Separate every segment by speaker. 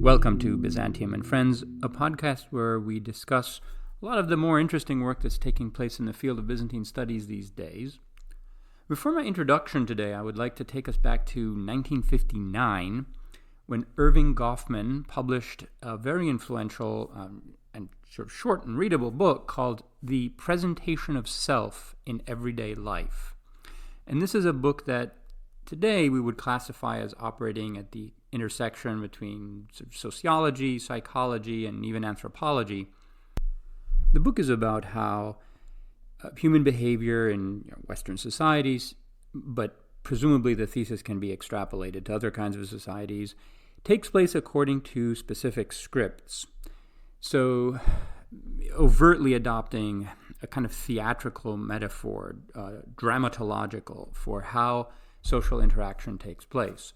Speaker 1: Welcome to Byzantium and Friends, a podcast where we discuss a lot of the more interesting work that's taking place in the field of Byzantine studies these days. Before my introduction today, I would like to take us back to 1959, when Irving Goffman published a very influential and sort of short and readable book called The Presentation of Self in Everyday Life. And this is a book that today we would classify as operating at the intersection between sociology, psychology, and even anthropology. The book is about how human behavior in Western societies, but presumably the thesis can be extrapolated to other kinds of societies, takes place according to specific scripts. So overtly adopting a kind of theatrical metaphor, dramatological, for how social interaction takes place.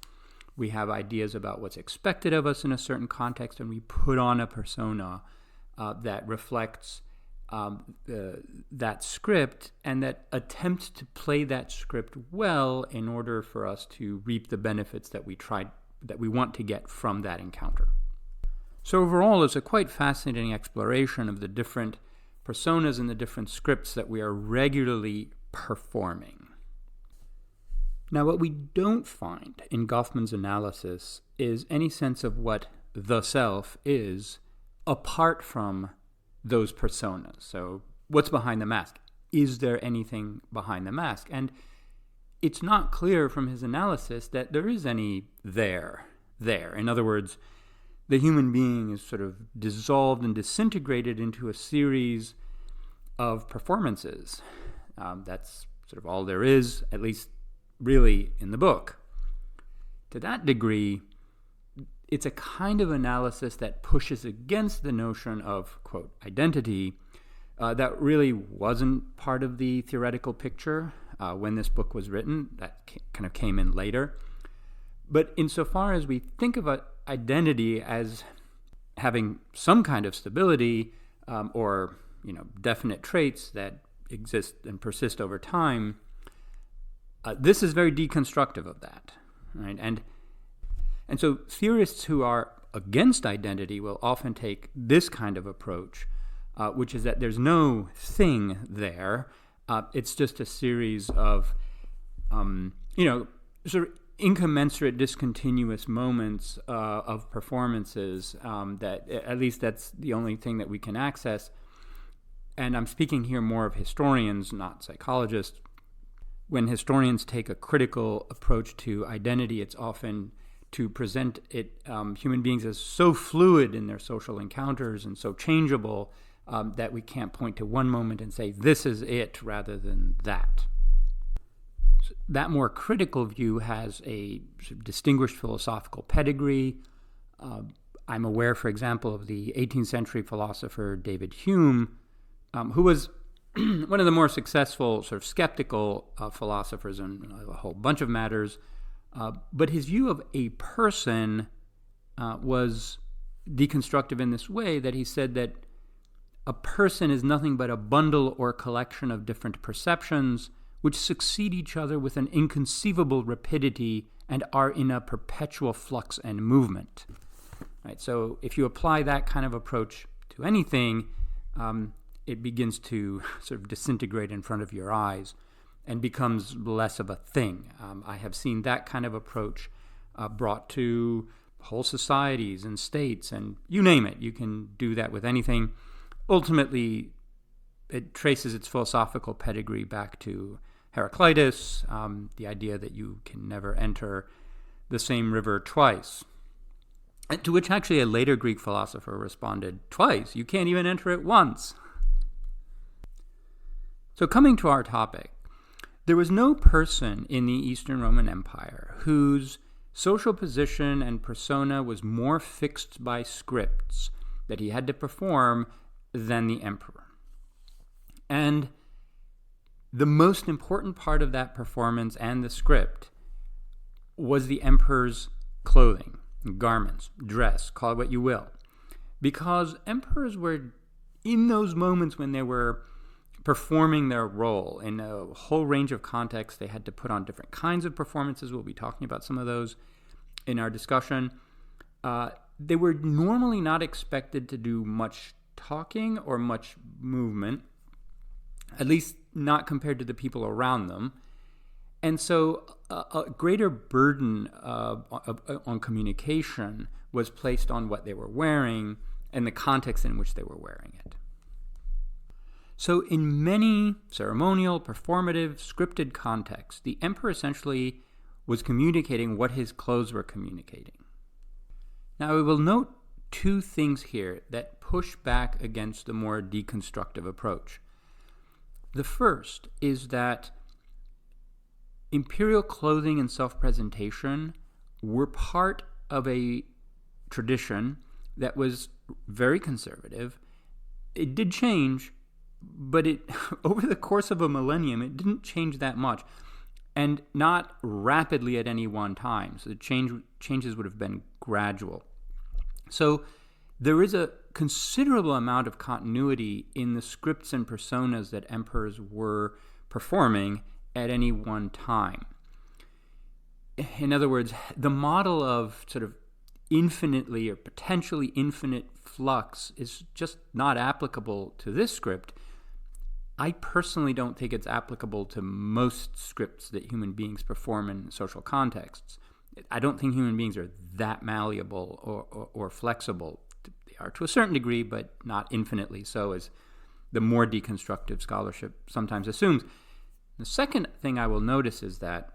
Speaker 1: We have ideas about what's expected of us in a certain context, and we put on a persona that reflects that script and that attempts to play that script well in order for us to reap the benefits that we want to get from that encounter. So overall, it's a quite fascinating exploration of the different personas and the different scripts that we are regularly performing. Now, what we don't find in Goffman's analysis is any sense of what the self is apart from those personas. So what's behind the mask? Is there anything behind the mask? And it's not clear from his analysis that there is any there. In other words, the human being is sort of dissolved and disintegrated into a series of performances. That's sort of all there is, at least really in the book. To that degree, it's a kind of analysis that pushes against the notion of, quote, identity that really wasn't part of the theoretical picture when this book was written. That kind of came in later. But insofar as we think of identity as having some kind of stability or definite traits that exist and persist over time, this is very deconstructive of that, right? And so theorists who are against identity will often take this kind of approach, which is that there's no thing there. It's just a series of, sort of incommensurate, discontinuous moments of performances that, at least that's the only thing that we can access. And I'm speaking here more of historians, not psychologists. When historians take a critical approach to identity, it's often to present human beings as so fluid in their social encounters and so changeable that we can't point to one moment and say, this is it, rather than that. So that more critical view has a sort of distinguished philosophical pedigree. I'm aware, for example, of the 18th century philosopher David Hume, who was one of the more successful sort of skeptical philosophers in a whole bunch of matters. But his view of a person was deconstructive in this way, that he said that a person is nothing but a bundle or collection of different perceptions which succeed each other with an inconceivable rapidity and are in a perpetual flux and movement. Right? So if you apply that kind of approach to anything, it begins to sort of disintegrate in front of your eyes and becomes less of a thing. I have seen that kind of approach brought to whole societies and states, and you name it. You can do that with anything. Ultimately, it traces its philosophical pedigree back to Heraclitus, the idea that you can never enter the same river twice. To which actually a later Greek philosopher responded, twice? You can't even enter it once. So coming to our topic, there was no person in the Eastern Roman Empire whose social position and persona was more fixed by scripts that he had to perform than the emperor. And the most important part of that performance and the script was the emperor's clothing, garments, dress, call it what you will. Because emperors were, in those moments when they were performing their role in a whole range of contexts. They had to put on different kinds of performances. We'll be talking about some of those in our discussion. They were normally not expected to do much talking or much movement, at least not compared to the people around them. And so a greater burden on communication was placed on what they were wearing and the context in which they were wearing it. So in many ceremonial, performative, scripted contexts, the emperor essentially was communicating what his clothes were communicating. Now, we will note two things here that push back against the more deconstructive approach. The first is that imperial clothing and self-presentation were part of a tradition that was very conservative. It did change, but over the course of a millennium, it didn't change that much, and not rapidly at any one time. So the changes would have been gradual. So there is a considerable amount of continuity in the scripts and personas that emperors were performing at any one time. In other words, the model of sort of infinitely or potentially infinite flux is just not applicable to this script. I personally don't think it's applicable to most scripts that human beings perform in social contexts. I don't think human beings are that malleable or flexible. They are to a certain degree, but not infinitely so, as the more deconstructive scholarship sometimes assumes. The second thing I will notice is that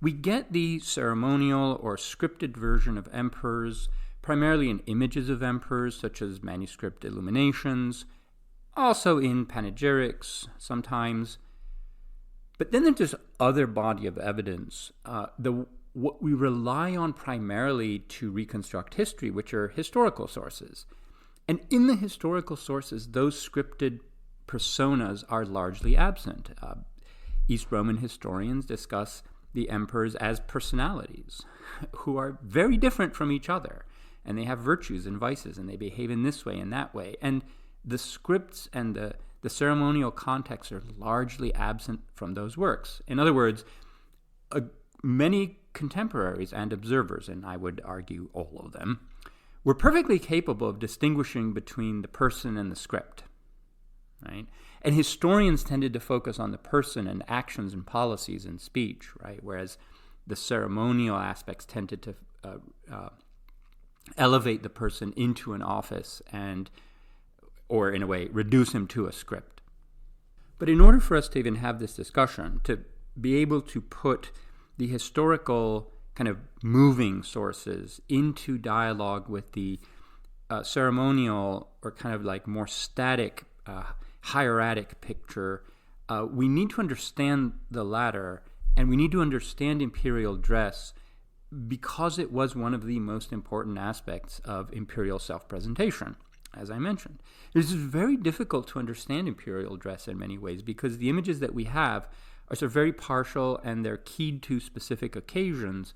Speaker 1: we get the ceremonial or scripted version of emperors primarily in images of emperors, such as manuscript illuminations, also in panegyrics sometimes. But then there's this other body of evidence, what we rely on primarily to reconstruct history, which are historical sources. And in the historical sources, those scripted personas are largely absent. East Roman historians discuss the emperors as personalities who are very different from each other, and they have virtues and vices, and they behave in this way and that way. And the scripts and the ceremonial contexts are largely absent from those works. In other words, many contemporaries and observers, and I would argue all of them, were perfectly capable of distinguishing between the person and the script, right? And historians tended to focus on the person and actions and policies and speech, right? Whereas the ceremonial aspects tended to elevate the person into an office or in a way, reduce him to a script. But in order for us to even have this discussion, to be able to put the historical kind of moving sources into dialogue with the ceremonial or kind of like more static, hieratic picture, we need to understand the latter, and we need to understand imperial dress because it was one of the most important aspects of imperial self-presentation. As I mentioned, it is very difficult to understand imperial dress in many ways because the images that we have are sort of very partial and they're keyed to specific occasions,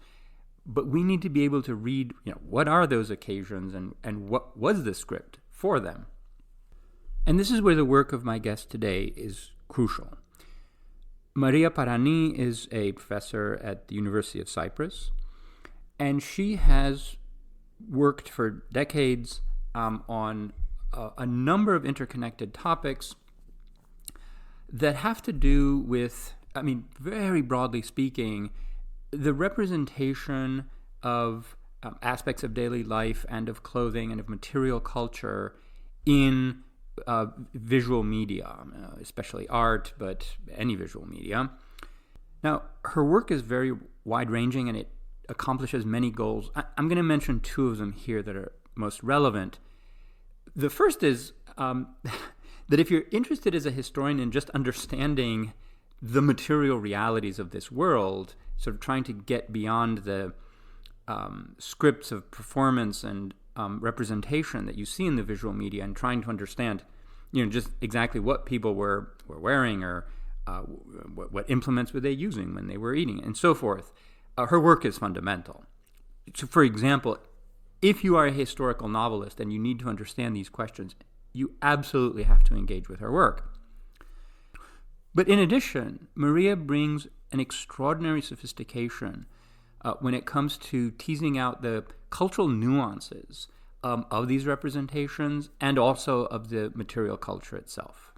Speaker 1: but we need to be able to read, what are those occasions and what was the script for them. And this is where the work of my guest today is crucial. Maria Parani is a professor at the University of Cyprus, and she has worked for decades on a number of interconnected topics that have to do with, very broadly speaking, the representation of aspects of daily life and of clothing and of material culture in visual media, especially art, but any visual media. Now, her work is very wide-ranging and it accomplishes many goals. I'm going to mention two of them here that are most relevant. The first is that if you're interested as a historian in just understanding the material realities of this world, sort of trying to get beyond the scripts of performance and representation that you see in the visual media and trying to understand, just exactly what people were wearing or what implements were they using when they were eating and so forth, her work is fundamental. So, for example, if you are a historical novelist and you need to understand these questions, you absolutely have to engage with her work. But in addition, Maria brings an extraordinary sophistication when it comes to teasing out the cultural nuances of these representations and also of the material culture itself.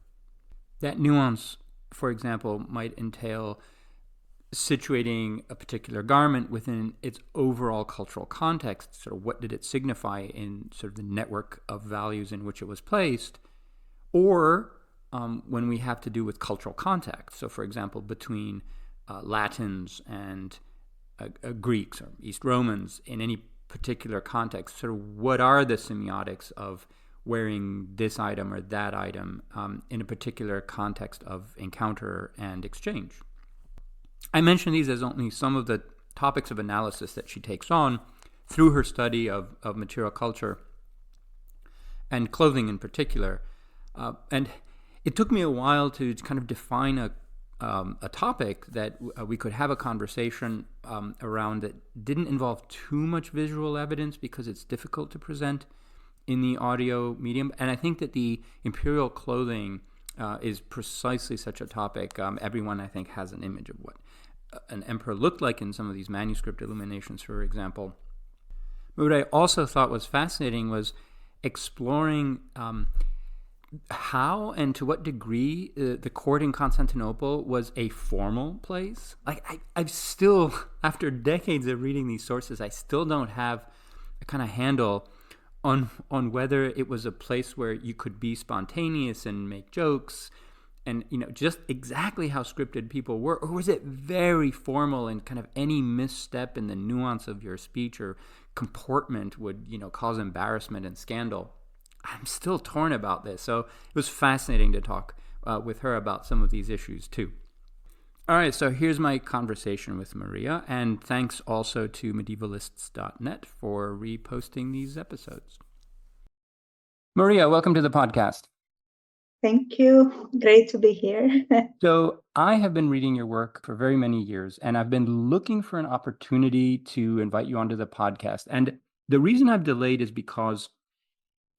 Speaker 1: That nuance, for example, might entail situating a particular garment within its overall cultural context. Sort of what did it signify in sort of the network of values in which it was placed, or when we have to do with cultural context. So, for example, between Latins and Greeks or East Romans in any particular context, sort of what are the semiotics of wearing this item or that item in a particular context of encounter and exchange. I mention these as only some of the topics of analysis that she takes on through her study of material culture and clothing in particular. And it took me a while to kind of define a topic that we could have a conversation around that didn't involve too much visual evidence, because it's difficult to present in the audio medium. And I think that the imperial clothing is precisely such a topic. Everyone, I think, has an image of what an emperor looked like in some of these manuscript illuminations, for example. But what I also thought was fascinating was exploring how and to what degree the court in Constantinople was a formal place. Like I've still, after decades of reading these sources, I still don't have a kind of handle on whether it was a place where you could be spontaneous and make jokes and, just exactly how scripted people were, or was it very formal and kind of any misstep in the nuance of your speech or comportment would, cause embarrassment and scandal. I'm still torn about this. So it was fascinating to talk with her about some of these issues too. All right, so here's my conversation with Maria, and thanks also to medievalists.net for reposting these episodes. Maria, welcome to the podcast.
Speaker 2: Thank you. Great to be here.
Speaker 1: So I have been reading your work for very many years, and I've been looking for an opportunity to invite you onto the podcast. And the reason I've delayed is because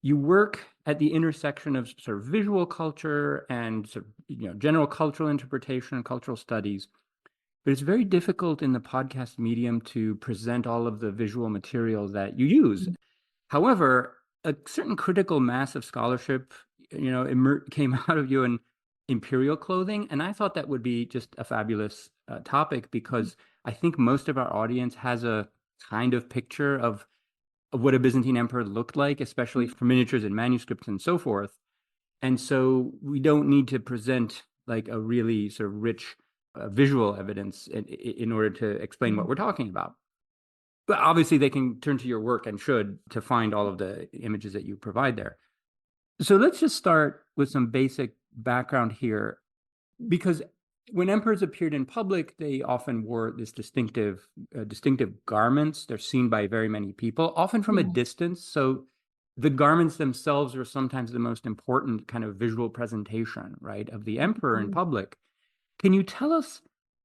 Speaker 1: you work at the intersection of sort of visual culture and sort of, general cultural interpretation and cultural studies. But it's very difficult in the podcast medium to present all of the visual material that you use. However, a certain critical mass of scholarship, came out of you in imperial clothing. And I thought that would be just a fabulous topic, because I think most of our audience has a kind of picture of what a Byzantine emperor looked like, especially for miniatures and manuscripts and so forth. And so we don't need to present like a really sort of rich visual evidence in order to explain what we're talking about. But obviously they can turn to your work, and should, to find all of the images that you provide there. So let's just start with some basic background here, because when emperors appeared in public, they often wore this distinctive garments. They're seen by very many people, often from a distance. So the garments themselves are sometimes the most important kind of visual presentation, right, of the emperor in public. Can you tell us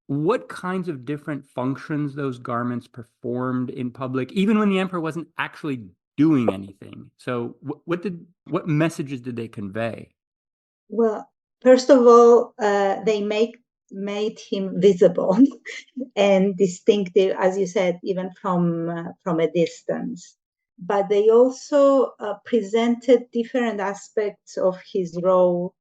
Speaker 1: what kinds of different functions those garments performed in public, even when the emperor wasn't actually doing anything? So what messages did they convey?
Speaker 2: Well, first of all, they made him visible and distinctive, as you said, even from a distance. But they also presented different aspects of his role.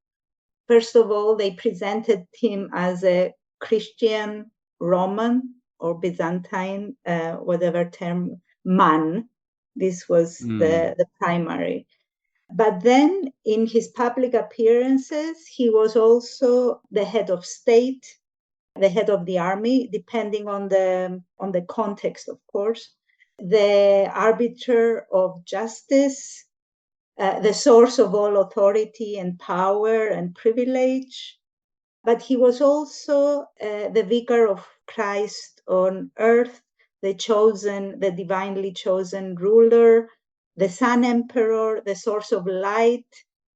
Speaker 2: First of all, they presented him as a Christian, Roman, or Byzantine, whatever term, man. This was the primary. But then in his public appearances, he was also the head of state, the head of the army, depending on the context, of course, the arbiter of justice, the source of all authority and power and privilege. But he was also the vicar of Christ on earth, the divinely chosen ruler, the Sun Emperor, the source of light,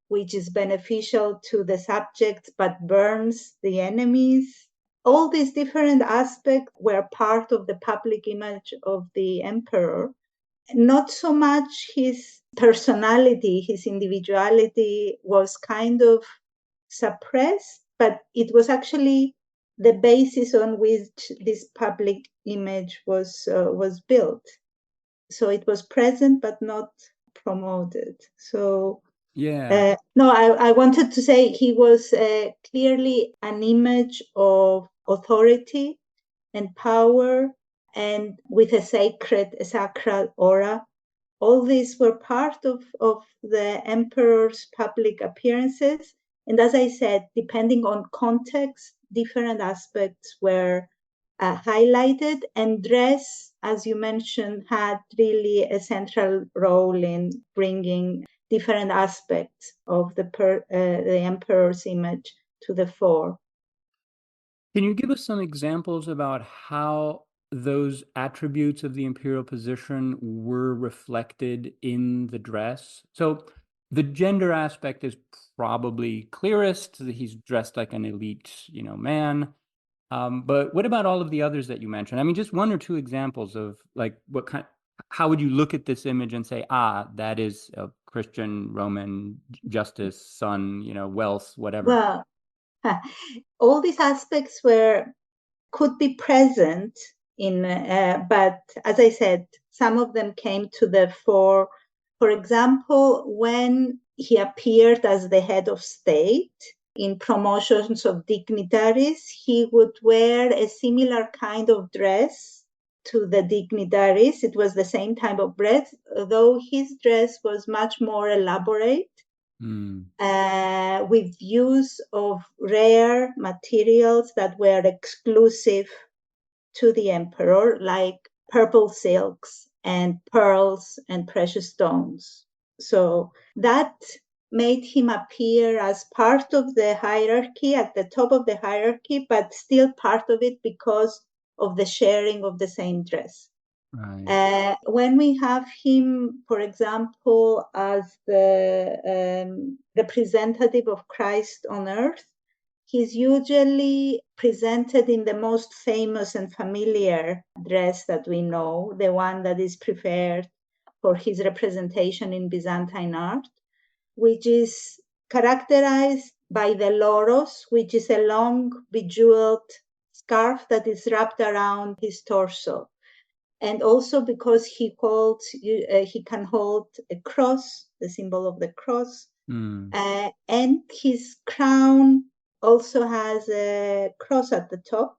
Speaker 2: which is beneficial to the subjects but burns the enemies. All these different aspects were part of the public image of the emperor. Not so much his personality, his individuality was kind of suppressed, but it was actually the basis on which this public image was built. So it was present but not promoted. So
Speaker 1: Yeah.
Speaker 2: no, I wanted to say he was clearly an image of authority and power, and with a sacral aura. All these were part of the emperor's public appearances. And as I said, depending on context, different aspects were highlighted, and dress, as you mentioned, had really a central role in bringing different aspects of the emperor's image to the fore.
Speaker 1: Can you give us some examples about how those attributes of the imperial position were reflected in the dress? So the gender aspect is probably clearest. He's dressed like an elite, man. But what about all of the others that you mentioned? I mean, just one or two examples of like how would you look at this image and say, that is a Christian, Roman, justice, son, wealth, whatever.
Speaker 2: Well, all these aspects could be present in, but as I said, some of them came to the fore. For example, when he appeared as the head of state in promotions of dignitaries, he would wear a similar kind of dress to the dignitaries. It was the same type of dress, though his dress was much more elaborate. With use of rare materials that were exclusive to the emperor, like purple silks and pearls and precious stones. So that made him appear as part of the hierarchy, at the top of the hierarchy, but still part of it because of the sharing of the same dress.
Speaker 1: Right.
Speaker 2: When we have him, for example, as the representative of Christ on earth, he's usually presented in the most famous and familiar dress that we know, the one that is preferred for his representation in Byzantine art, which is characterized by the loros, which is a long bejeweled scarf that is wrapped around his torso. And also because he can hold a cross, the symbol of the cross, and his crown also has a cross at the top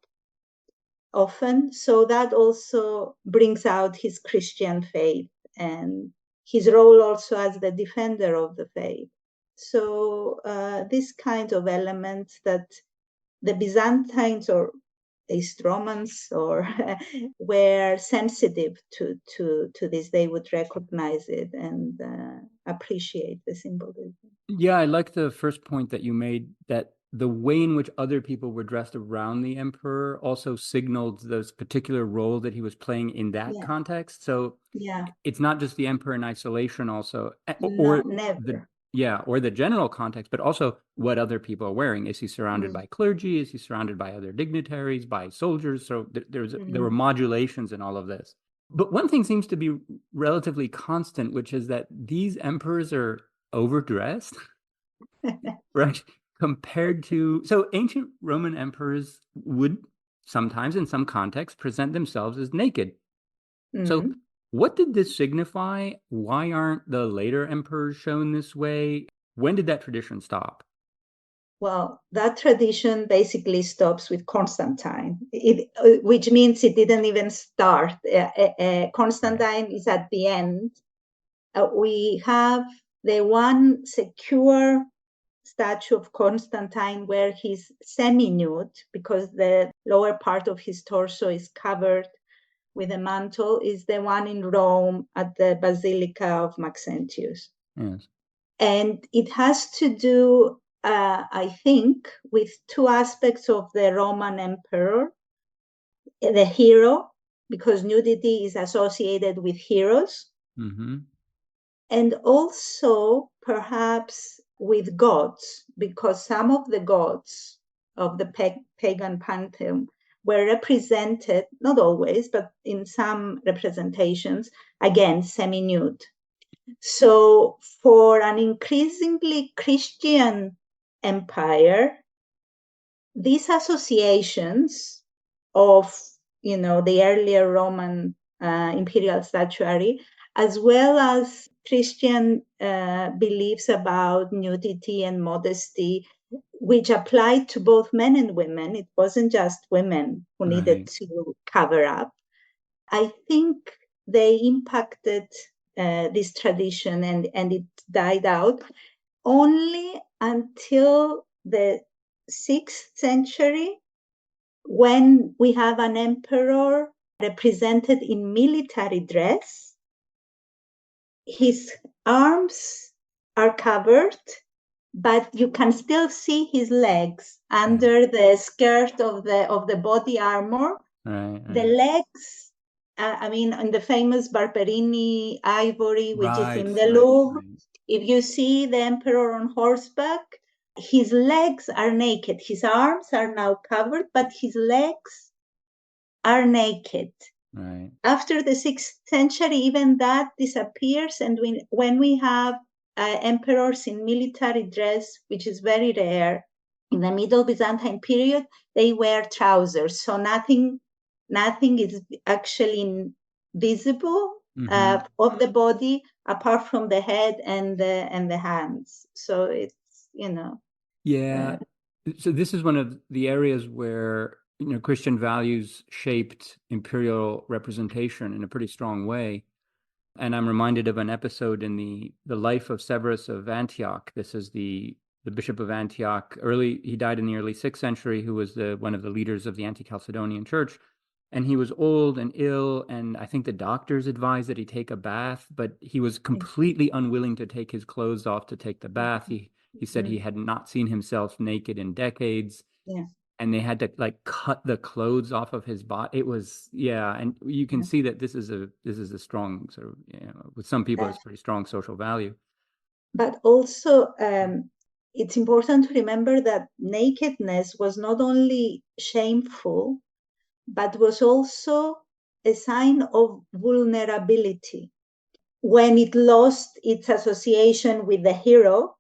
Speaker 2: often. So that also brings out his Christian faith and his role also as the defender of the faith. So this kind of elements that the Byzantines or East Romans or were sensitive to this, they would recognize it and appreciate the symbolism.
Speaker 1: Yeah, I like the first point that you made, that the way in which other people were dressed around the emperor also signaled this particular role that he was playing in that context. So it's not just the emperor in isolation also, or
Speaker 2: never.
Speaker 1: or the general context, but also what other people are wearing. Is he surrounded by clergy? Is he surrounded by other dignitaries, by soldiers? So there were modulations in all of this. But one thing seems to be relatively constant, which is that these emperors are overdressed, right? Compared to, so ancient Roman emperors would sometimes, in some contexts, present themselves as naked. So what did this signify? Why aren't the later emperors shown this way? When did that tradition stop?
Speaker 2: Well, that tradition basically stops with Constantine, which means it didn't even start. Constantine is at the end. We have the one secure statue of Constantine where he's semi-nude because the lower part of his torso is covered with a mantle, is the one in Rome at the Basilica of Maxentius.
Speaker 1: Yes.
Speaker 2: And it has to do, I think, with two aspects of the Roman emperor. The hero, because nudity is associated with heroes. And also perhaps with gods, because some of the gods of the pagan pantheon were represented, not always, but in some representations, again, semi-nude. So for an increasingly Christian empire, these associations of, the earlier Roman imperial statuary, as well as Christian beliefs about nudity and modesty, which applied to both men and women. It wasn't just women who needed to cover up. I think they impacted this tradition, and it died out only until the 6th century, when we have an emperor represented in military dress. His arms are covered, but you can still see his legs under the skirt of the body armor. The legs, in the famous Barberini ivory, which is in the Louvre, if you see the emperor on horseback, his legs are naked. His arms are now covered, but his legs are naked.
Speaker 1: Right.
Speaker 2: After the 6th century, even that disappears. And when we have emperors in military dress, which is very rare, in the Middle Byzantine period, they wear trousers. So nothing is actually visible of the body apart from the head and the hands. So it's,
Speaker 1: Yeah. So this is one of the areas where, Christian values shaped imperial representation in a pretty strong way. And I'm reminded of an episode in the life of Severus of Antioch. This is the bishop of Antioch. He died in the early 6th century, who was one of the leaders of the Anti-Chalcedonian church. And he was old and ill, and I think the doctors advised that he take a bath, but he was completely unwilling to take his clothes off to take the bath. He said he had not seen himself naked in decades.
Speaker 2: Yeah.
Speaker 1: And they had to cut the clothes off of his body. It was, and you can see that this is a strong sort of, with some people, it's pretty strong social value.
Speaker 2: But also, it's important to remember that nakedness was not only shameful, but was also a sign of vulnerability. When it lost its association with the hero,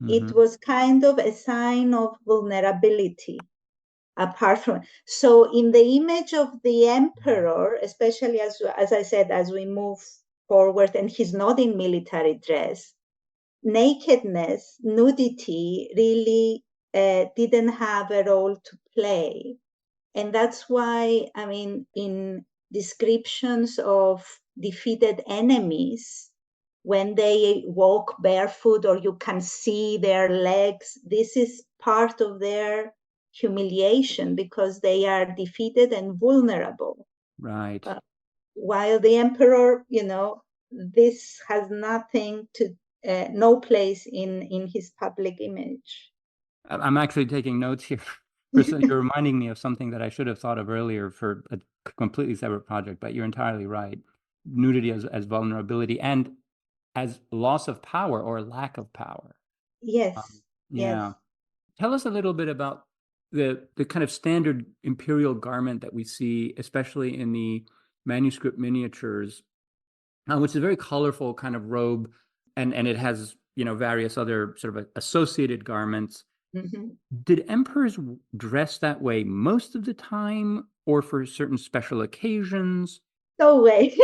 Speaker 2: it was kind of a sign of vulnerability. Apart from, so in the image of the emperor, especially as I said, as we move forward, and he's not in military dress, nakedness, nudity really didn't have a role to play. And that's why, in descriptions of defeated enemies, when they walk barefoot or you can see their legs, this is part of their humiliation because they are defeated and vulnerable.
Speaker 1: Right.
Speaker 2: While the emperor, this has nothing to, no place in his public image.
Speaker 1: I'm actually taking notes here. You're reminding me of something that I should have thought of earlier for a completely separate project, but you're entirely right. Nudity as vulnerability and as loss of power or lack of power.
Speaker 2: Yes.
Speaker 1: Yeah. Tell us a little bit about the kind of standard imperial garment that we see, especially in the manuscript miniatures, which is a very colorful kind of robe, and it has, various other sort of associated garments. Did emperors dress that way most of the time, or for certain special occasions?
Speaker 2: No way.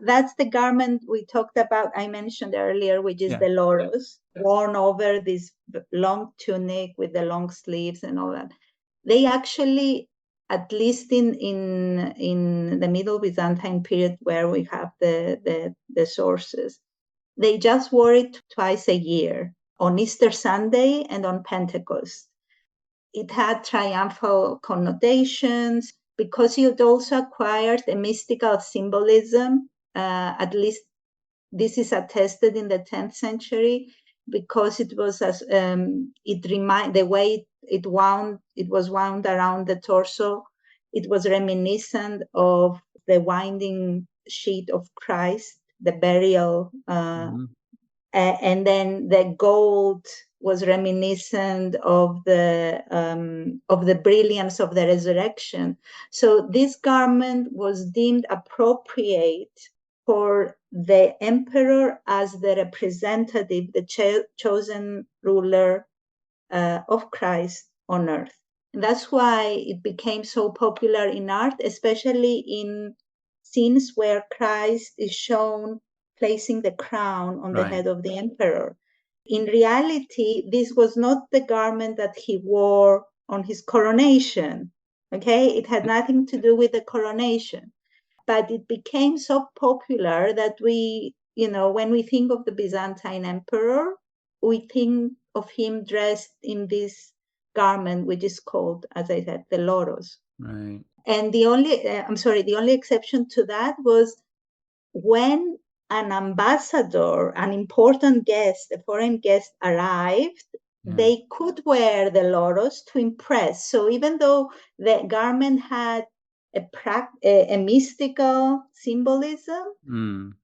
Speaker 2: That's the garment we talked about, I mentioned earlier, which is the loros, worn over this long tunic with the long sleeves and all that. They actually, at least in the Middle Byzantine period where we have the sources, they just wore it twice a year, on Easter Sunday and on Pentecost. It had triumphal connotations because it also acquired a mystical symbolism. At least this is attested in the 10th century, because it was the way it was wound around the torso. It was reminiscent of the winding sheet of Christ, the burial, and then the gold was reminiscent of the brilliance of the resurrection. So this garment was deemed appropriate for the emperor as the representative, the chosen ruler of Christ on earth. And that's why it became so popular in art, especially in scenes where Christ is shown placing the crown on the
Speaker 1: Right.
Speaker 2: head of the emperor. In reality, this was not the garment that he wore on his coronation. Okay, it had nothing to do with the coronation, but it became so popular that when we think of the Byzantine emperor, we think of him dressed in this garment, which is called, as I said, the loros.
Speaker 1: Right.
Speaker 2: And the only exception to that was when an ambassador, an important guest, a foreign guest arrived, they could wear the loros to impress. So even though the garment had a mystical symbolism,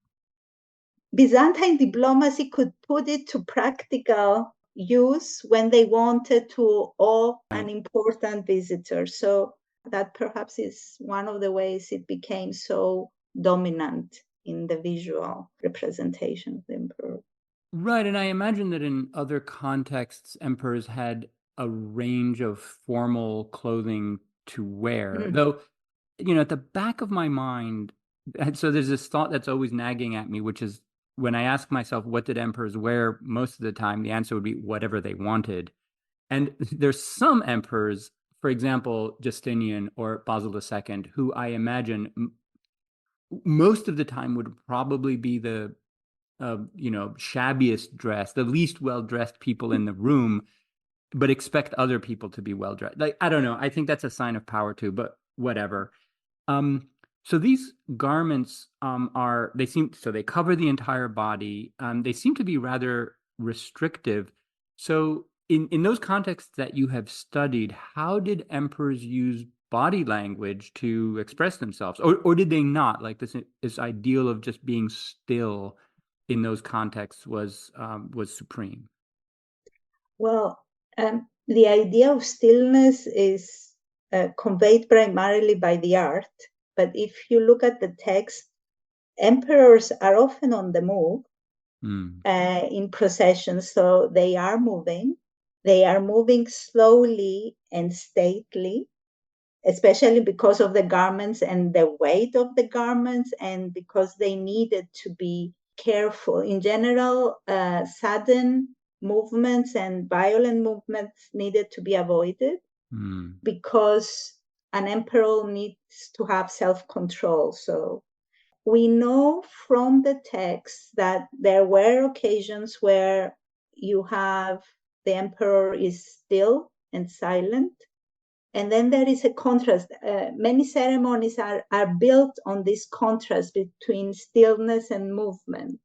Speaker 2: Byzantine diplomacy could put it to practical use when they wanted to awe an important visitor. So that perhaps is one of the ways it became so dominant in the visual representation of the emperor.
Speaker 1: Right, and I imagine that in other contexts, emperors had a range of formal clothing to wear. Though, at the back of my mind, so there's this thought that's always nagging at me, which is when I ask myself, what did emperors wear most of the time? The answer would be whatever they wanted. And there's some emperors, for example, Justinian or Basil II, who I imagine most of the time would probably be the shabbiest dressed, the least well-dressed people in the room, but expect other people to be well-dressed. Like, I don't know. I think that's a sign of power too, but whatever. So these garments they cover the entire body. They seem to be rather restrictive. So in those contexts that you have studied, how did emperors use body language to express themselves? Or did they not? Like this ideal of just being still in those contexts was supreme.
Speaker 2: Well, the idea of stillness is conveyed primarily by the art, but if you look at the text, emperors are often on the move in processions, so they are moving. They are moving slowly and stately, especially because of the garments and the weight of the garments, and because they needed to be careful. In general, sudden movements and violent movements needed to be avoided because an emperor needs to have self-control. So we know from the text that there were occasions where you have the emperor is still and silent. And then there is a contrast. Many ceremonies are built on this contrast between stillness and movement.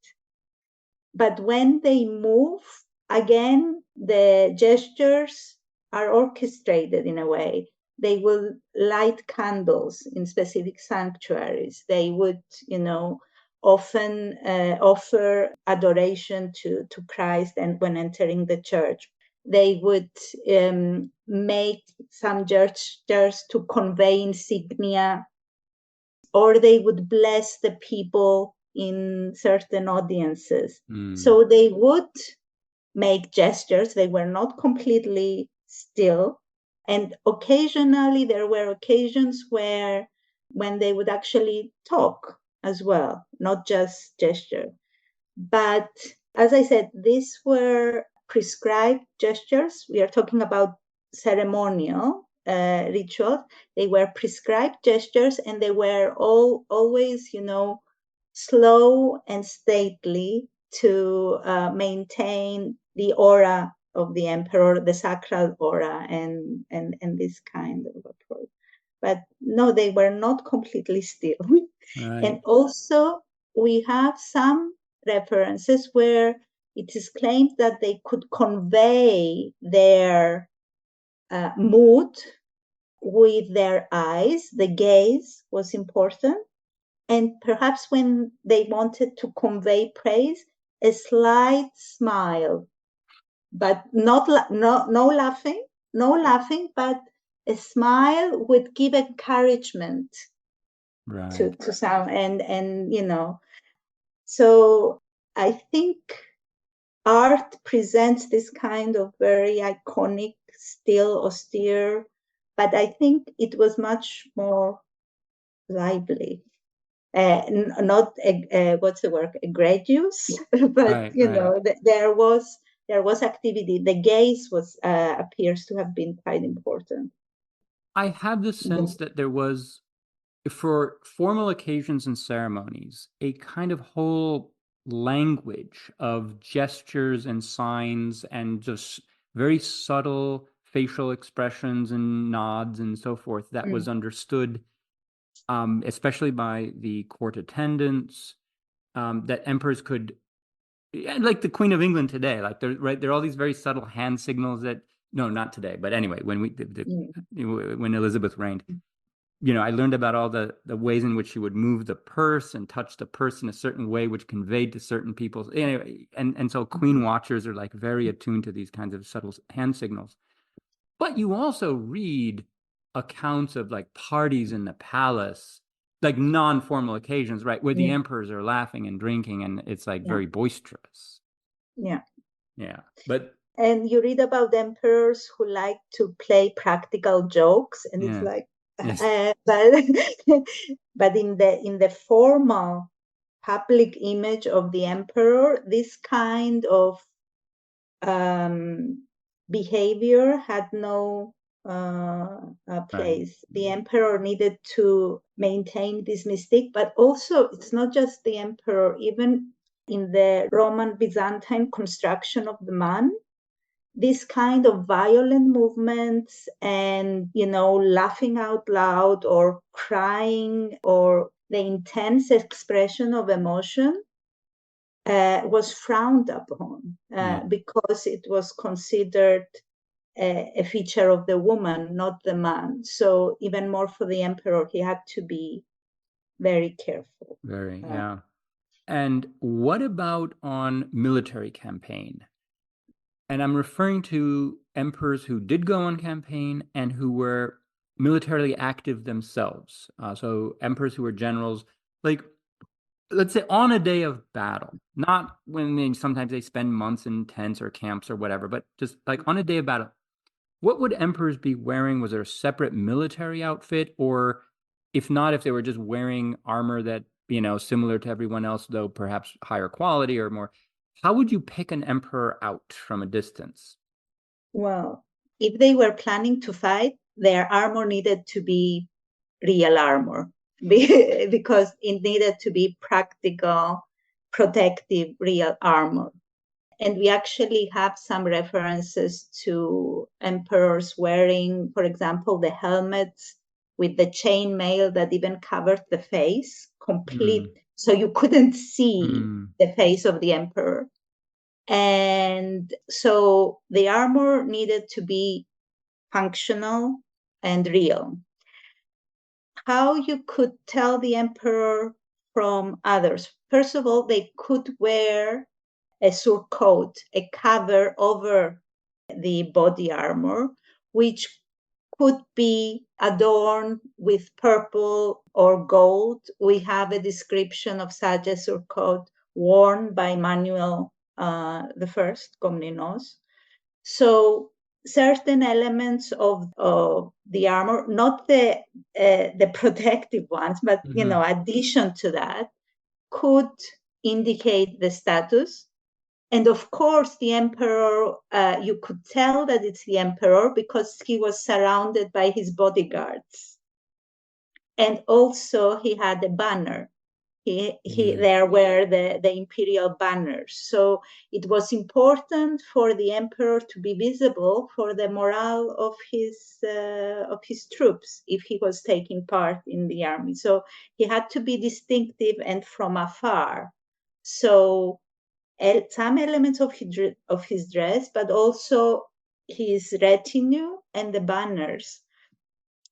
Speaker 2: But when they move, again, the gestures are orchestrated in a way. They will light candles in specific sanctuaries. They would, often offer adoration to Christ and when entering the church. They would make some gestures to convey insignia, or they would bless the people in certain audiences. So they would make gestures. They were not completely still. And occasionally there were occasions when they would actually talk as well, not just gesture. But as I said, these were prescribed gestures. We are talking about ceremonial rituals. They were prescribed gestures, and they were always, slow and stately to maintain the aura of the emperor, the sacral aura, and this kind of approach. But no, they were not completely still.
Speaker 1: Right.
Speaker 2: And also, we have some references where it is claimed that they could convey their mood with their eyes. The gaze was important. And perhaps when they wanted to convey praise, a slight smile, but no laughing, but a smile would give encouragement to some, and so I think art presents this kind of very iconic, still austere, but I think it was much more lively. Not what's the word, egregious, but
Speaker 1: Right.
Speaker 2: there was activity. The gaze was appears to have been quite important.
Speaker 1: I have the sense that there was, for formal occasions and ceremonies, a kind of whole language of gestures and signs and just very subtle facial expressions and nods and so forth that was understood, especially by the court attendants, that emperors could, like the Queen of England today, like there are all these very subtle hand signals that, no, not today, but anyway, when when Elizabeth reigned, I learned about all the ways in which she would move the purse and touch the purse in a certain way, which conveyed to certain people. Anyway, and so Queen watchers are like very attuned to these kinds of subtle hand signals. But you also read accounts of like parties in the palace, like non-formal occasions, right, where the emperors are laughing and drinking, and it's like very boisterous.
Speaker 2: Yeah.
Speaker 1: And
Speaker 2: you read about emperors who like to play practical jokes, and it's like, but in the formal public image of the emperor, this kind of behavior had no place. The emperor needed to maintain this mystique, but also it's not just the emperor. Even in the Roman Byzantine construction of the man, this kind of violent movements and, laughing out loud or crying or the intense expression of emotion was frowned upon because it was considered a feature of the woman, not the man. So even more for the emperor, he had to be very careful.
Speaker 1: Yeah. And what about on military campaign? And I'm referring to emperors who did go on campaign and who were militarily active themselves. So emperors who were generals, like, let's say on a day of battle, not when sometimes they spend months in tents or camps or whatever, but just like on a day of battle, what would emperors be wearing? Was there a separate military outfit? Or if not, if they were just wearing armor that, similar to everyone else, though perhaps higher quality or more, how would you pick an emperor out from a distance?
Speaker 2: Well, if they were planning to fight, their armor needed to be real armor because it needed to be practical, protective, real armor. And we actually have some references to emperors wearing, for example, the helmets with the chain mail that even covered the face complete. So you couldn't see the face of the emperor. And so the armor needed to be functional and real. How you could tell the emperor from others? First of all, they could wear a surcoat, a cover over the body armor, which could be adorned with purple or gold. We have a description of such a surcoat worn by Manuel the First, Komnenos. So certain elements of the armor, not the protective ones, but addition to that, could indicate the status. And of course, the emperor, you could tell that it's the emperor because he was surrounded by his bodyguards. And also he had a banner. There were the imperial banners. So it was important for the emperor to be visible for the morale of his troops if he was taking part in the army. So he had to be distinctive and from afar. So some elements of his dress, but also his retinue and the banners.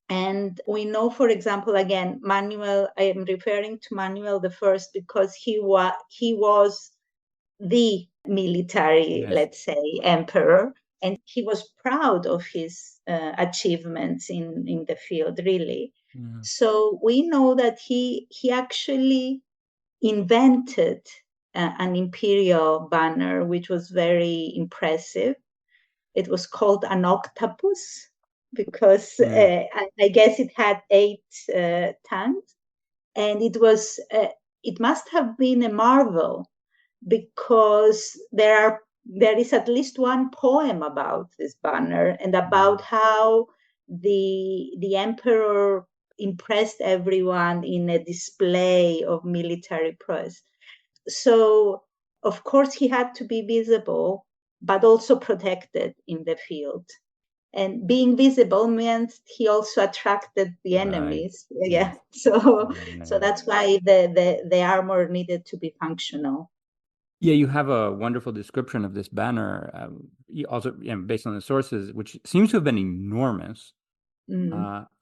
Speaker 2: And we know, for example, again, Manuel, I am referring to Manuel the First because he was the military, let's say, emperor, and he was proud of his achievements in the field, really. So we know that he actually invented an imperial banner, which was very impressive. It was called an octopus because I guess it had 8 tongues, and it must have been a marvel because there is at least one poem about this banner and about how the emperor impressed everyone in a display of military prowess. So, of course, he had to be visible, but also protected in the field. And being visible meant he also attracted the enemies.
Speaker 1: Right.
Speaker 2: Yeah.
Speaker 1: Yes.
Speaker 2: So that's why the armor needed to be functional.
Speaker 1: Yeah, you have a wonderful description of this banner, also based on the sources, which seems to have been enormous,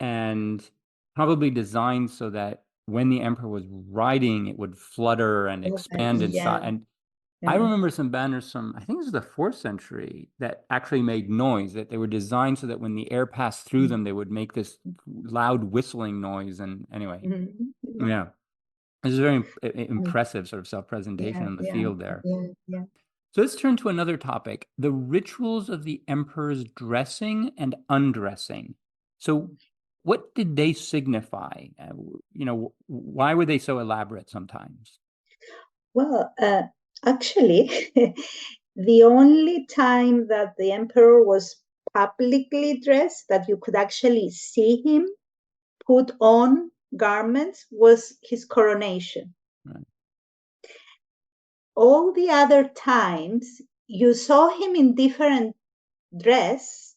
Speaker 1: and probably designed so that when the emperor was riding, it would flutter and expand inside. And I remember some banners from, I think this is the 4th century, that actually made noise, that they were designed so that when the air passed through them, they would make this loud whistling noise. And anyway, yeah. This is a very impressive sort of self-presentation in the field there. So let's turn to another topic, the rituals of the emperor's dressing and undressing. So what did they signify? Why were they so elaborate sometimes?
Speaker 2: Well, actually, the only time that the emperor was publicly dressed, that you could actually see him put on garments, was his coronation.
Speaker 1: Right.
Speaker 2: All the other times, you saw him in different dress,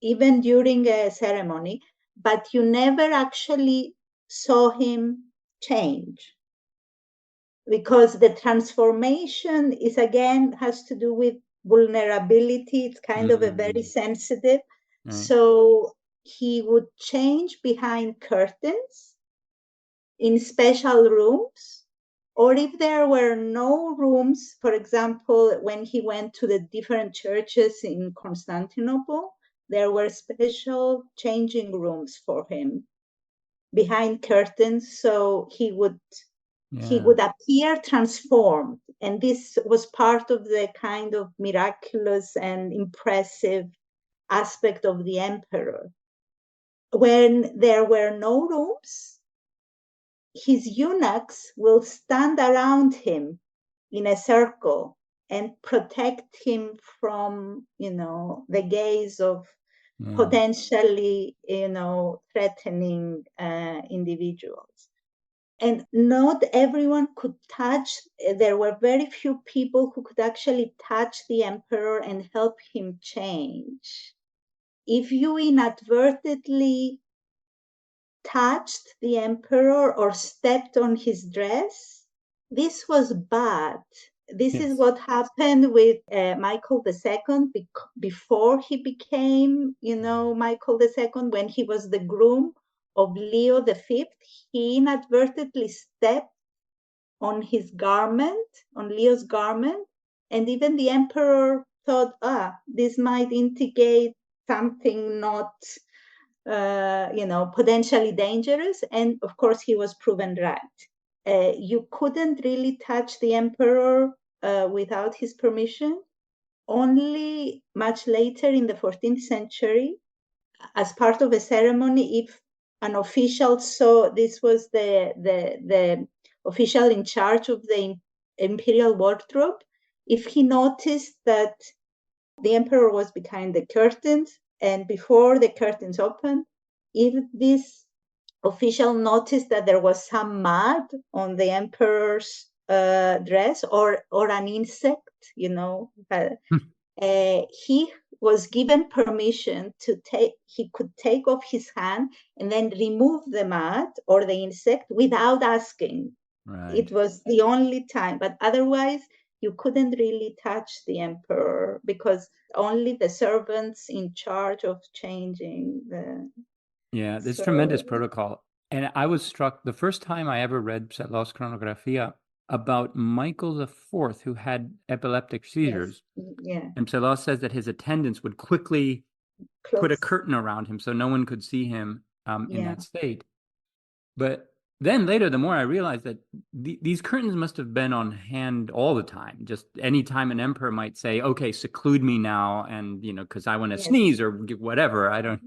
Speaker 2: even during a ceremony, but you never actually saw him change. Because the transformation is, again, has to do with vulnerability. It's kind of a very sensitive. So he would change behind curtains in special rooms, or if there were no rooms, for example, when he went to the different churches in Constantinople, there were special changing rooms for him behind curtains, so he would appear transformed. And this was part of the kind of miraculous and impressive aspect of the emperor. When there were no rooms, his eunuchs will stand around him in a circle and protect him from, the gaze of potentially, threatening individuals. And not everyone could touch. There were very few people who could actually touch the emperor and help him change. If you inadvertently touched the emperor or stepped on his dress, this was bad. This is what happened with Michael II before he became, Michael II, when he was the groom of Leo V. He inadvertently stepped on his garment, on Leo's garment, and even the emperor thought, this might indicate something not, potentially dangerous. And of course, he was proven right. You couldn't really touch the emperor without his permission. Only much later in the 14th century, as part of a ceremony, if an official saw, this was the official in charge of the imperial wardrobe, if he noticed that the emperor was behind the curtains and before the curtains opened, if this official noticed that there was some mud on the emperor's dress or an insect, he was given permission he could take off his hand and then remove the mud or the insect without asking. Right. It was the only time, but otherwise you couldn't really touch the emperor because only the servants in charge of changing the...
Speaker 1: Yeah, this tremendous protocol. And I was struck the first time I ever read Psellos Chronographia about Michael IV, who had epileptic seizures.
Speaker 2: Yeah.
Speaker 1: And Psellos says that his attendants would quickly put a curtain around him so no one could see him in that state. But then later, the more I realized that these curtains must have been on hand all the time. Just any time an emperor might say, "Okay, seclude me now," and because I want to
Speaker 2: Yes.
Speaker 1: sneeze or whatever. I don't,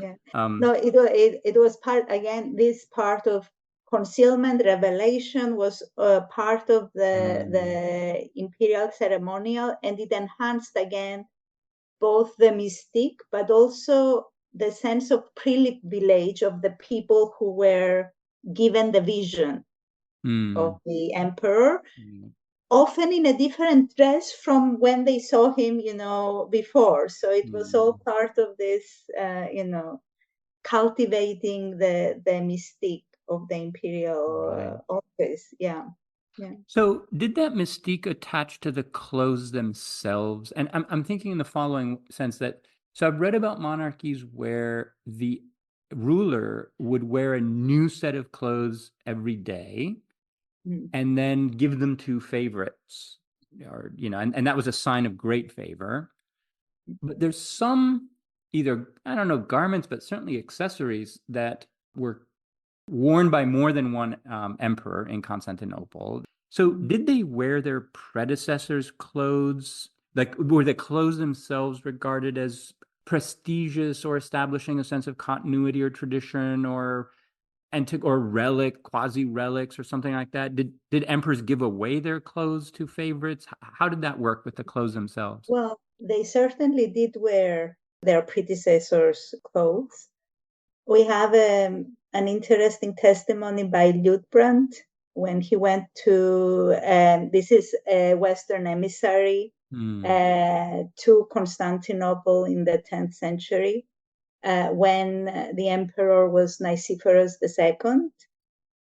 Speaker 2: Yeah.
Speaker 1: Um,
Speaker 2: No, it was part, again, this part of concealment, revelation was part of the imperial ceremonial, and it enhanced again both the mystique, but also the sense of privilege of the people who were given the vision of the emperor, often in a different dress from when they saw him, before. So it was all part of this, cultivating the mystique of the imperial
Speaker 1: Right.
Speaker 2: office. Yeah.
Speaker 1: So, did that mystique attach to the clothes themselves? And I'm thinking in the following sense that, so I've read about monarchies where the ruler would wear a new set of clothes every day
Speaker 2: Mm.
Speaker 1: and then give them to favorites, or, and that was a sign of great favor. But there's some, either, I don't know, garments, but certainly accessories that were worn by more than one emperor in Constantinople. So did they wear their predecessors' clothes? Like, were the clothes themselves regarded as prestigious or establishing a sense of continuity or tradition or antique or relic, quasi relics or something like that? Did emperors give away their clothes to favorites? How did that work with the clothes themselves?
Speaker 2: Well, they certainly did wear their predecessors' clothes. We have an interesting testimony by Liutprand when he went to, this is a Western emissary to Constantinople in the 10th century, when the emperor was Nicephorus II.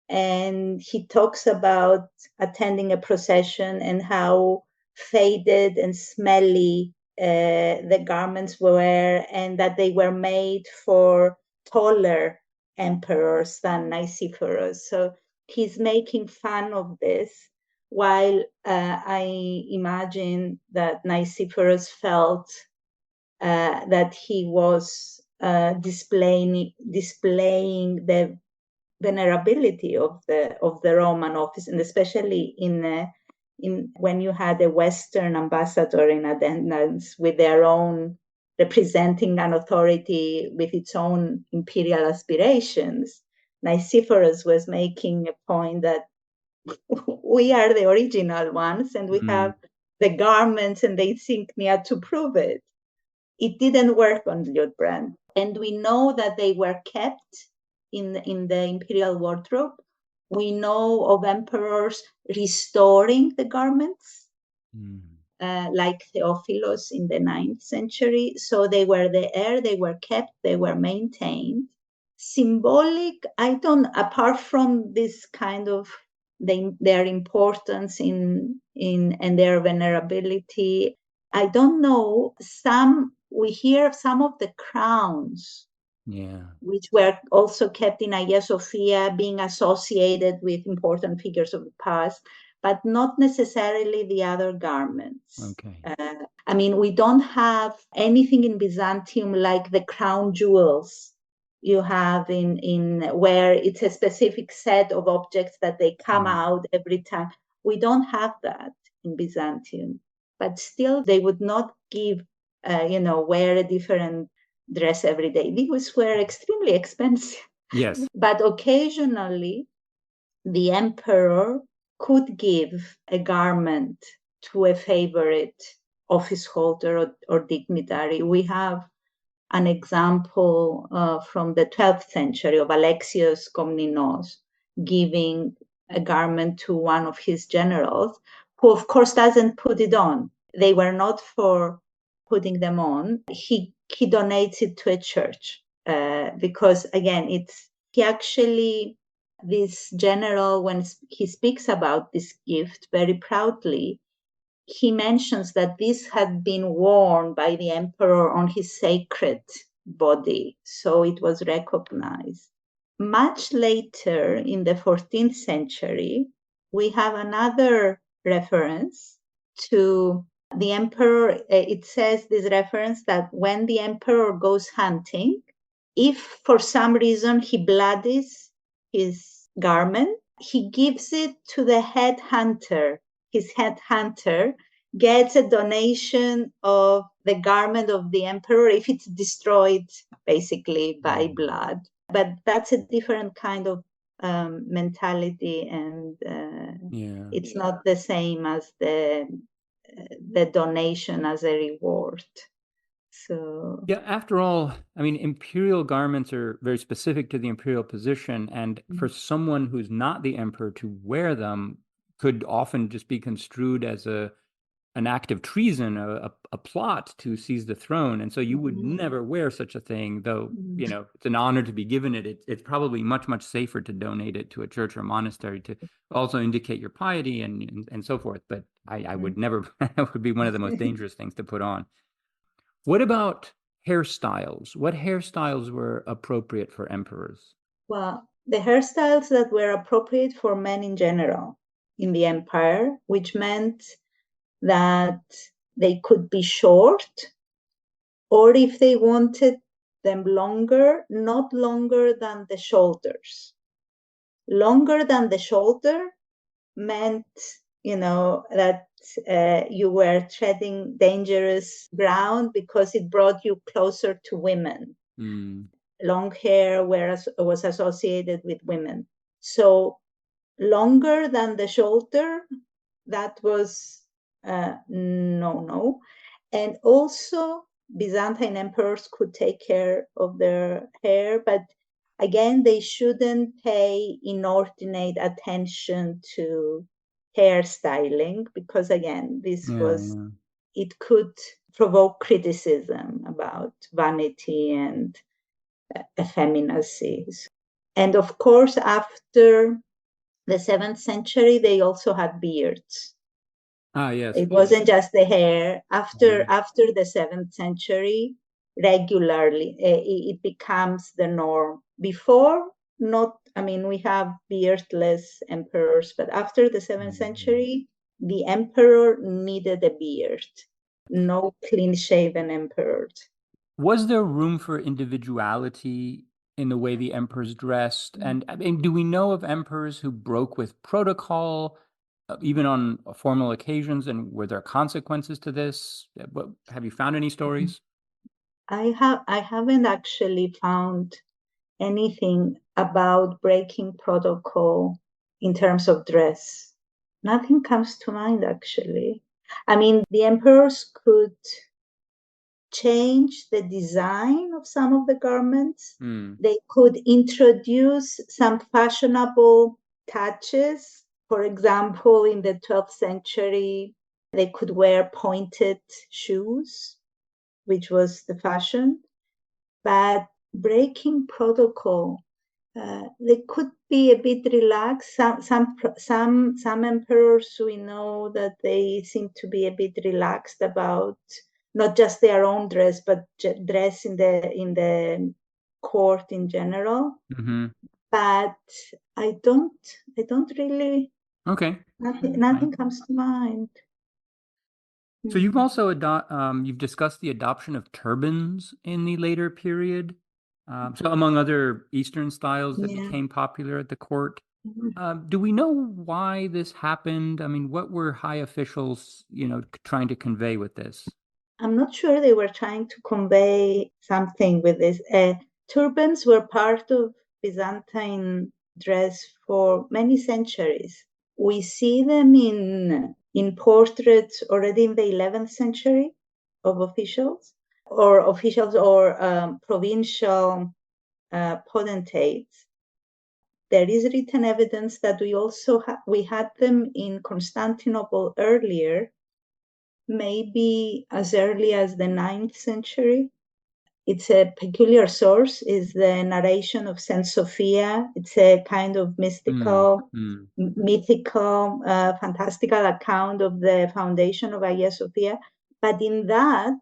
Speaker 2: And he talks about attending a procession and how faded and smelly the garments were, and that they were made for taller emperors than Nicephorus. So he's making fun of this, while I imagine that Nicephorus felt that he was displaying the venerability of the Roman office, and especially in when you had a Western ambassador in attendance with their own, representing an authority with its own imperial aspirations. Nicephorus was making a point that we are the original ones, and we have the garments and the insignia to prove it. It didn't work on Liutprand, and we know that they were kept in the imperial wardrobe. We know of emperors restoring the garments, like Theophilos in the 9th century. So they were there, they were kept, they were maintained. Symbolic, apart from this kind of their importance in and their venerability, I don't know. We hear some of the crowns, which were also kept in Hagia Sophia, being associated with important figures of the past, but not necessarily the other garments.
Speaker 1: Okay.
Speaker 2: I mean, we don't have anything in Byzantium like the crown jewels you have in where it's a specific set of objects that they come out every time. We don't have that in Byzantium, but still they would not wear a different dress every day. These were extremely expensive.
Speaker 1: Yes.
Speaker 2: But occasionally the emperor could give a garment to a favorite office holder or dignitary. We have an example from the 12th century of Alexios Komnenos giving a garment to one of his generals, who of course doesn't put it on. They were not for putting them on. He donates it to a church because, again, this general, when he speaks about this gift very proudly, he mentions that this had been worn by the emperor on his sacred body, so it was recognized. Much later, in the 14th century, we have another reference to the emperor. It says, this reference, that when the emperor goes hunting, if for some reason he bloodies his garment. He gives it to the head hunter. His head hunter gets a donation of the garment of the emperor if it's destroyed basically by blood. But that's a different kind of mentality, and it's not the same as the donation as a reward. So
Speaker 1: yeah, after all, I mean, imperial garments are very specific to the imperial position, and for someone who's not the emperor to wear them could often just be construed as an act of treason, a plot to seize the throne. And so you would never wear such a thing, though, it's an honor to be given it. It's probably much, much safer to donate it to a church or monastery to also indicate your piety and so forth. But I would never, that would be one of the most dangerous things to put on. What about hairstyles? What hairstyles were appropriate for emperors?
Speaker 2: Well, the hairstyles that were appropriate for men in general in the empire, which meant that they could be short, or if they wanted them longer, not longer than the shoulders. Longer than the shoulder meant, that you were treading dangerous ground because it brought you closer to women. Long hair was associated with women. So longer than the shoulder, that was no. And also Byzantine emperors could take care of their hair, but again, they shouldn't pay inordinate attention to hairstyling because, again, it could provoke criticism about vanity and effeminacy. And of course, after the 7th century, they also had beards.
Speaker 1: Yes.
Speaker 2: It wasn't just the hair. After the 7th century, regularly, it becomes the norm. Before, we have beardless emperors, but after the 7th century, the emperor needed a beard. No clean-shaven emperor.
Speaker 1: Was there room for individuality in the way the emperors dressed? And I mean, do we know of emperors who broke with protocol, even on formal occasions? And were there consequences to this? Have you found any stories?
Speaker 2: I haven't actually found anything about breaking protocol in terms of dress. Nothing comes to mind, actually. I mean, the emperors could change the design of some of the garments. They could introduce some fashionable touches. For example, in the 12th century, they could wear pointed shoes, which was the fashion. But breaking protocol, they could be a bit relaxed. Some emperors, we know that they seem to be a bit relaxed about not just their own dress, but dress in the court in general. But I don't really.
Speaker 1: Okay.
Speaker 2: Nothing comes to mind.
Speaker 1: So you've also you've discussed the adoption of turbans in the later period. So among other Eastern styles that became popular at the court. Do we know why this happened? I mean, what were high officials, trying to convey with this?
Speaker 2: I'm not sure they were trying to convey something with this. Turbans were part of Byzantine dress for many centuries. We see them in portraits already in the 11th century of officials or provincial potentates. There is written evidence that we had them in Constantinople earlier, maybe as early as the 9th century. It's a peculiar source, is the narration of Saint Sophia. It's a kind of mythical, fantastical account of the foundation of Hagia Sophia. But in that,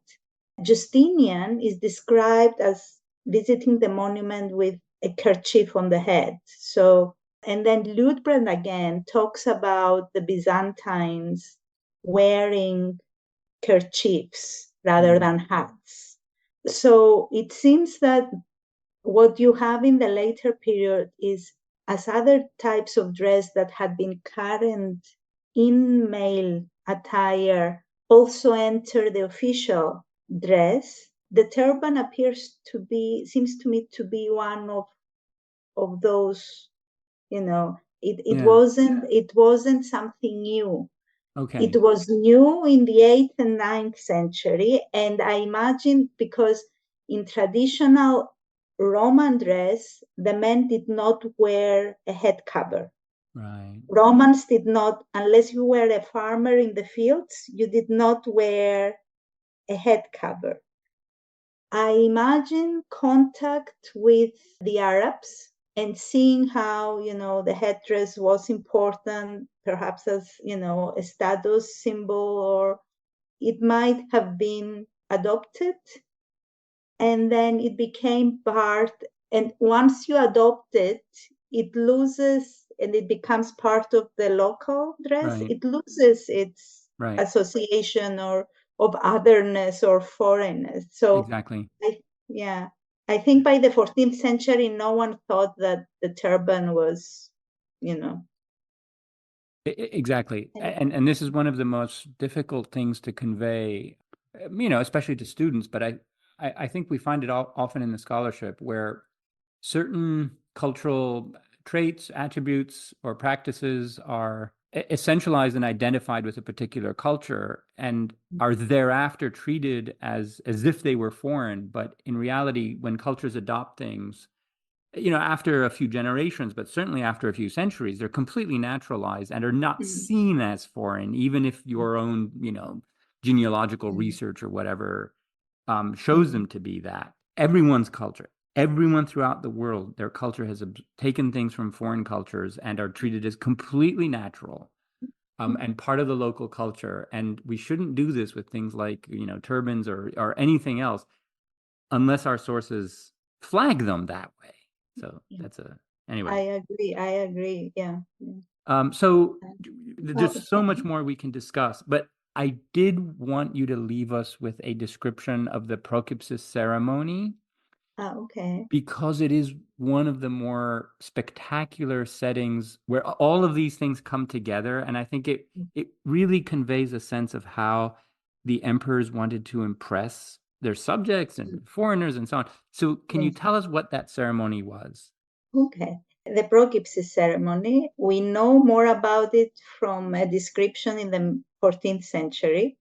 Speaker 2: Justinian is described as visiting the monument with a kerchief on the head. And then Liutprand again talks about the Byzantines wearing kerchiefs rather than hats. So it seems that what you have in the later period is as other types of dress that had been current in male attire also enter the official dress, the turban seems to me to be one of those, it wasn't something new.
Speaker 1: Okay.
Speaker 2: It was new in the 8th and 9th century, and I imagine because in traditional Roman dress, the men did not wear a head cover.
Speaker 1: Right.
Speaker 2: Romans did not, unless you were a farmer in the fields, you did not wear a head cover. I imagine contact with the Arabs and seeing how, the headdress was important, perhaps as, a status symbol, or it might have been adopted. And then it became part, and once you adopt it, it loses and it becomes part of the local dress.
Speaker 1: Right.
Speaker 2: It loses its
Speaker 1: Right.
Speaker 2: association or of otherness or foreignness. So
Speaker 1: Exactly.
Speaker 2: I think by the 14th century, no one thought that the turban was,
Speaker 1: Exactly. And this is one of the most difficult things to convey, especially to students, but I think we find it often in the scholarship where certain cultural traits, attributes, or practices are essentialized and identified with a particular culture and are thereafter treated as if they were foreign. But in reality, when cultures adopt things, after a few generations, but certainly after a few centuries, they're completely naturalized and are not seen as foreign, even if your own, genealogical research or whatever shows them to be that. Everyone's culture, everyone throughout the world, their culture has taken things from foreign cultures and are treated as completely natural and part of the local culture. And we shouldn't do this with things like, turbans or anything else unless our sources flag them that way. So that's anyway.
Speaker 2: I agree. Yeah.
Speaker 1: So there's so much more we can discuss, but I did want you to leave us with a description of the Prokypsis ceremony.
Speaker 2: Okay.
Speaker 1: Because it is one of the more spectacular settings where all of these things come together. And I think it really conveys a sense of how the emperors wanted to impress their subjects and foreigners and so on. So can you tell us what that ceremony was?
Speaker 2: Okay. The Prokypsis ceremony, we know more about it from a description in the 14th century.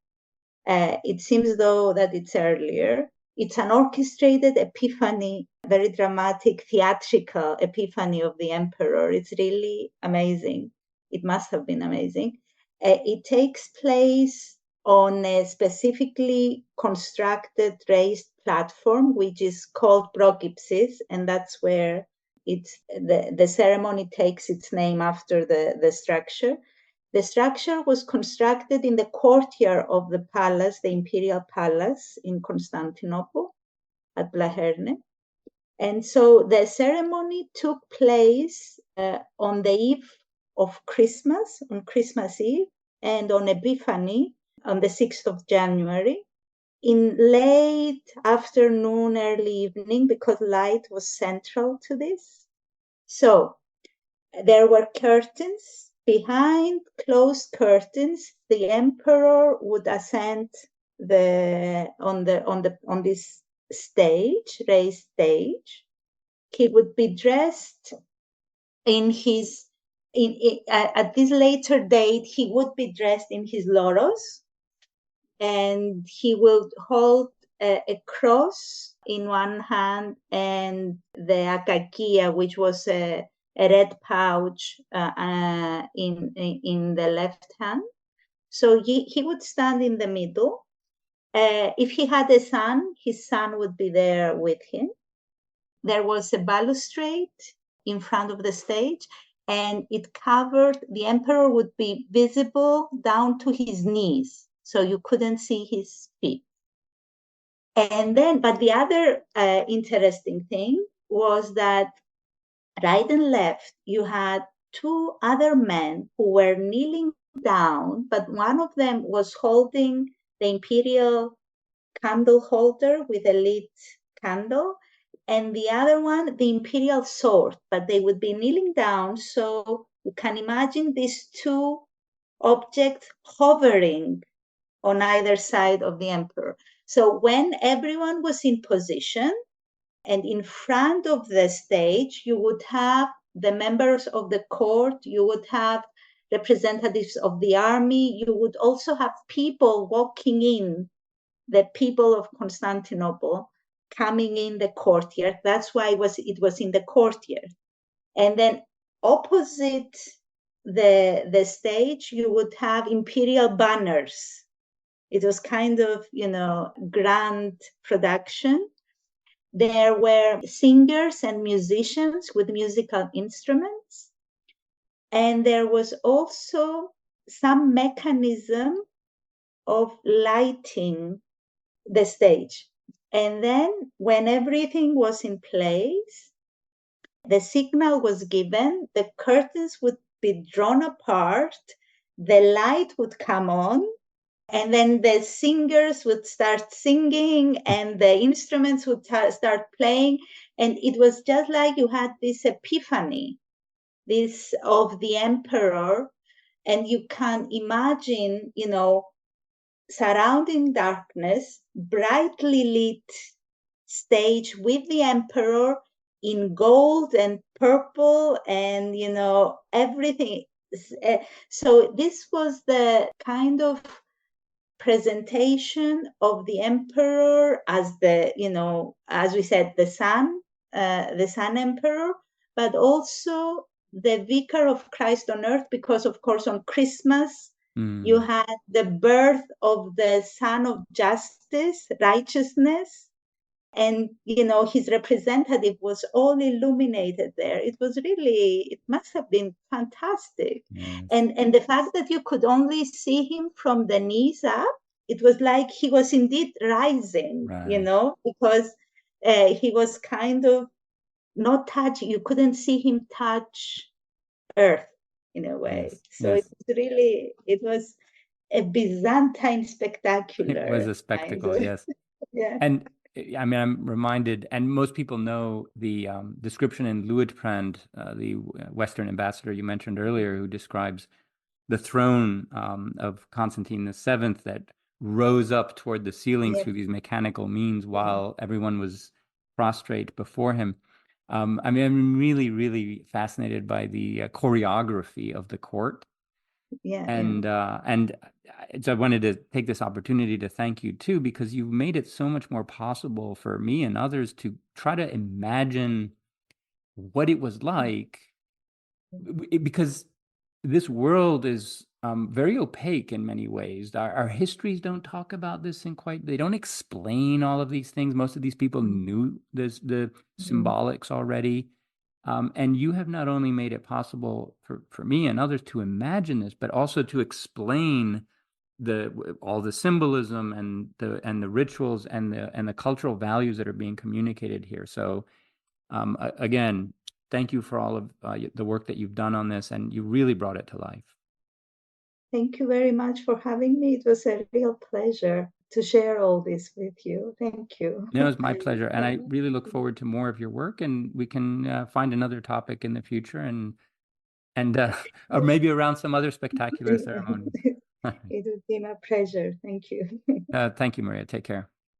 Speaker 2: It seems though that it's earlier. It's an orchestrated epiphany, very dramatic, theatrical epiphany of the emperor. It's really amazing. It must have been amazing. It takes place on a specifically constructed raised platform, which is called Prokypsis, and that's where the ceremony takes its name after the structure. The structure was constructed in the courtyard of the palace, the Imperial Palace in Constantinople at Blaherne. And so the ceremony took place on the eve of Christmas, on Christmas Eve, and on Epiphany on the 6th of January, in late afternoon, early evening, because light was central to this. So there were curtains. Behind closed curtains, the emperor would ascend on this stage, raised stage. He would be dressed at this later date. He would be dressed in his loros, and he will hold a cross in one hand and the akakia, which was a red pouch in the left hand. So he would stand in the middle. If he had a son, his son would be there with him. There was a balustrade in front of the stage, and the emperor would be visible down to his knees, so you couldn't see his feet. And then, but the other interesting thing was that right and left, you had two other men who were kneeling down, but one of them was holding the imperial candle holder with a lit candle, and the other one, the imperial sword, but they would be kneeling down. So you can imagine these two objects hovering on either side of the emperor. So when everyone was in position, and in front of the stage, you would have the members of the court, you would have representatives of the army, you would also have people walking in, the people of Constantinople coming in the courtyard. That's why it was in the courtyard. And then opposite the stage, you would have imperial banners. It was kind of, grand production. There were singers and musicians with musical instruments. And there was also some mechanism of lighting the stage. And then when everything was in place, the signal was given, the curtains would be drawn apart, the light would come on, and then the singers would start singing and the instruments would start playing. And it was just like you had this epiphany, this of the emperor. And you can imagine, surrounding darkness, brightly lit stage with the emperor in gold and purple and, everything. So this was the kind of presentation of the emperor as as we said, the sun emperor, but also the vicar of Christ on earth, because of course on Christmas you had the birth of the Son of Justice, righteousness, and his representative was all illuminated there. It must have been fantastic.
Speaker 1: Yes.
Speaker 2: And the fact that you could only see him from the knees up, it was like he was indeed rising,
Speaker 1: Right.
Speaker 2: because he was kind of not touching, you couldn't see him touch earth in a way.
Speaker 1: Yes.
Speaker 2: So
Speaker 1: Yes.
Speaker 2: it was a Byzantine
Speaker 1: It was
Speaker 2: spectacular
Speaker 1: a
Speaker 2: kind
Speaker 1: spectacle,
Speaker 2: of.
Speaker 1: yes.
Speaker 2: Yeah.
Speaker 1: And I mean, I'm reminded, and most people know the description in Liutprand, the Western ambassador you mentioned earlier, who describes the throne of Constantine VII that rose up toward the ceiling
Speaker 2: Yeah.
Speaker 1: through these mechanical means while everyone was prostrate before him. I mean, I'm really, really fascinated by the choreography of the court.
Speaker 2: Yeah.
Speaker 1: And so I wanted to take this opportunity to thank you too, because you've made it so much more possible for me and others to try to imagine what it was like, because this world is very opaque in many ways. Our histories don't talk about this they don't explain all of these things. Most of these people knew the symbolics already. And you have not only made it possible for me and others to imagine this, but also to explain all the symbolism and the rituals and the cultural values that are being communicated here. So again, thank you for all of the work that you've done on this, and you really brought it to life.
Speaker 2: Thank you very much for having me. It was a real pleasure to share all this with you. Thank you.
Speaker 1: No, it's my pleasure. And I really look forward to more of your work, and we can find another topic in the future and or maybe around some other spectacular ceremonies.
Speaker 2: It would be my pleasure. Thank you.
Speaker 1: Thank you, Maria. Take care.